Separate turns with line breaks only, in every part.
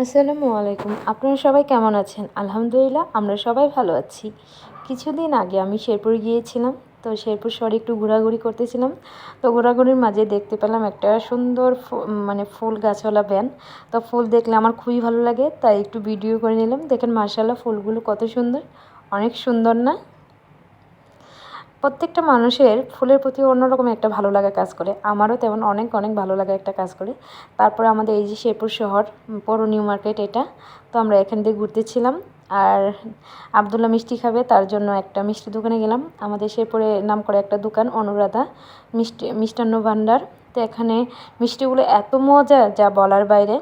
আসসালামু আলাইকুম। আপনারা সবাই কেমন আছেন? আলহামদুলিল্লাহ আমরা সবাই ভালো আছি। কিছুদিন আগে আমি শেরপুর গিয়েছিলাম। তো শেরপুর শহরে একটু ঘোরাঘুরি করতেছিলাম। তো ঘোরাঘুরির মাঝে দেখতে পেলাম একটা সুন্দর ফুল গাছওয়ালা ভ্যান। তো ফুল দেখলে আমার খুবই ভালো লাগে, তাই একটু ভিডিও করে নিলাম। দেখেন মাশাআল্লাহ ফুলগুলো কত সুন্দর, অনেক সুন্দর না? প্রত্যেকটা মানুষের ফুলের প্রতি অন্যরকম একটা ভালো লাগা কাজ করে, আমারও তেমন অনেক অনেক ভালো লাগা একটা কাজ করে। তারপরে আমাদের এই যে শেরপুর শহর পৌর নিউ মার্কেট এটা, তো আমরা এখান দিয়ে ঘুরতেছিলাম। আর আবদুল্লাহ মিষ্টি খাবে, তার জন্য একটা মিষ্টি দোকানে গেলাম। আমাদের শেরপুরে নাম করে একটা দোকান অনুরাধা মিষ্টান্ন ভাণ্ডার। তো এখানে মিষ্টিগুলো এত মজা যা বলার বাইরে।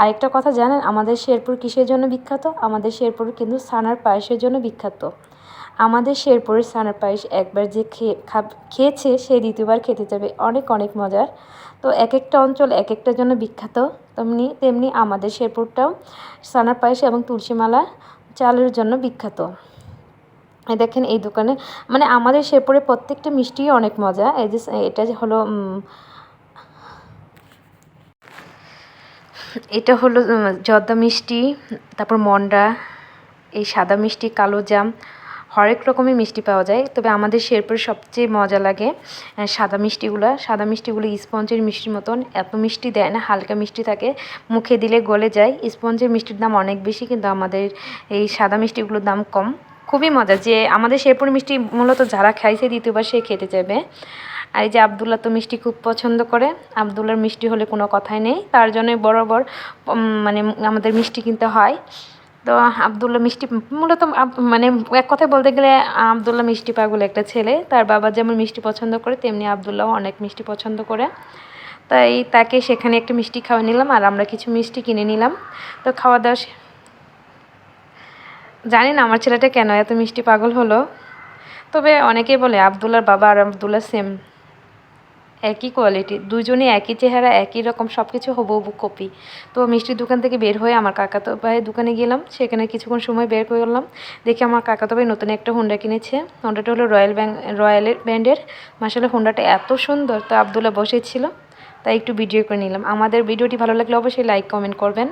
আরেকটা কথা জানেন আমাদের শেরপুর কিসের জন্য বিখ্যাত? আমাদের শেরপুর কিন্তু ছানার পায়েসের জন্য বিখ্যাত। আমাদের শেরপুরের ছানার পায়েস একবার যে খেয়েছে সে দ্বিতীয়বার খেতে যাবে, অনেক অনেক মজার। তো এক একটা অঞ্চল এক একটার জন্য বিখ্যাত, তেমনি তেমনি আমাদের শেরপুরটাও ছানার পায়েস এবং তুলসীমালা চালের জন্য বিখ্যাত। দেখেন এই দোকানে মানে আমাদের শেরপুরে প্রত্যেকটা মিষ্টিই অনেক মজা। এই যে এটা হলো এটা হলো জর্দা মিষ্টি, তারপর মন্ডা, এই সাদা মিষ্টি, কালো জাম, হরেক রকমের মিষ্টি পাওয়া যায়। তবে আমাদের শেরপুরে সবচেয়ে মজা লাগে সাদা মিষ্টিগুলো স্পঞ্জের মিষ্টির মতন, এত মিষ্টি দেয় না, হালকা মিষ্টি থাকে, মুখে দিলে গলে যায়। স্পঞ্জের মিষ্টির দাম অনেক বেশি, কিন্তু আমাদের এই সাদা মিষ্টিগুলোর দাম কম। খুবই মজা, যে আমাদের শেরপুর মিষ্টি মূলত যারা খাইছে দ্বিতীয়বার সে খেতে চাইবে। আর এই যে আবদুল্লাহ তো মিষ্টি খুব পছন্দ করে, আবদুল্লার মিষ্টি হলে কোনো কথাই নেই, তার জন্যই বরাবর মানে আমাদের মিষ্টি কিনতে হয়। তো আবদুল্লাহ মিষ্টি মূলত মানে এক কথায় বলতে গেলে আবদুল্লাহ মিষ্টি পাগল একটা ছেলে। তার বাবা যেমন মিষ্টি পছন্দ করে তেমনি আবদুল্লাহও অনেক মিষ্টি পছন্দ করে। তাই তাকে সেখানে একটা মিষ্টি খাওয়া নিলাম, আর আমরা কিছু মিষ্টি কিনে নিলাম। তো খাওয়া দাওয়া জানি না আমার ছেলেটা কেন এত মিষ্টি পাগল হলো। তবে অনেকেই বলে আবদুল্লাহর বাবা আর আবদুল্লাহ সেম, একই কোয়ালিটি, দুজনেই একই চেহারা, একই রকম সব কিছু হুবহু কপি। তো মিষ্টির দোকান থেকে বের হয়ে আমার কাকাতো ভাইয়ের দোকানে গেলাম, সেখানে কিছুক্ষণ সময় বের করলাম। দেখি আমার কাকাতো ভাই নতুন একটা হোন্ডা কিনেছে। হোন্ডাটা হলো রয়্যালের ব্র্যান্ডের। মাসাল্লাহ হোন্ডাটা এত সুন্দর। তো আবদুল্লাহ বসেছিল, তাই একটু ভিডিও করে নিলাম। আমাদের ভিডিওটি ভালো লাগলে অবশ্যই লাইক কমেন্ট করবেন।